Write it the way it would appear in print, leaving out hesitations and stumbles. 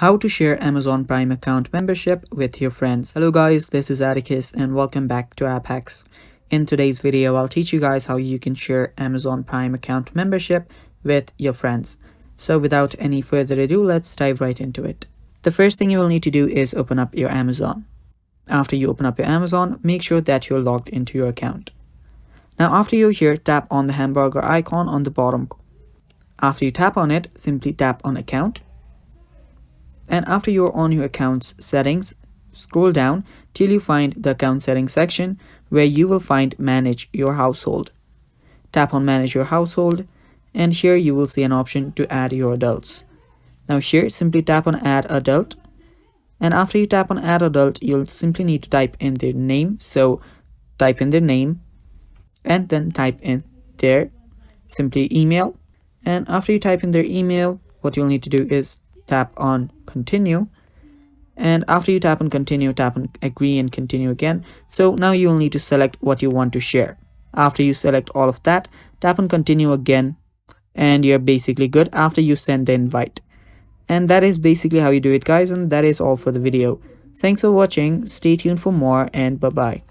How to share Amazon Prime account membership with your friends. Hello guys, this is Atticus and welcome back to App Hacks. In today's video, I'll teach you guys how you can share Amazon Prime account membership with your friends. So without any further ado, let's dive right into it. The first thing you will need to do is open up your Amazon. After you open up your Amazon, make sure that you're logged into your account. Now after you're here, tap on the hamburger icon on the bottom. After you tap on it, simply tap on account. And after you're on your account's settings, scroll down till you find the account settings section where you will find manage your household. Tap on manage your household and here you will see an option to add your adults. Now here simply tap on add adult, and after you tap on add adult you'll simply need to type in their name. So type in their name and then type in their simply email, and after you type in their email what you'll need to do is tap on continue, and after you tap on continue, tap on agree and continue again. So now you'll need to select what you want to share. After you select all of that, tap on continue again and you're basically good after you send the invite. And that is basically how you do it guys, and that is all for the video. Thanks for watching, stay tuned for more, and bye bye.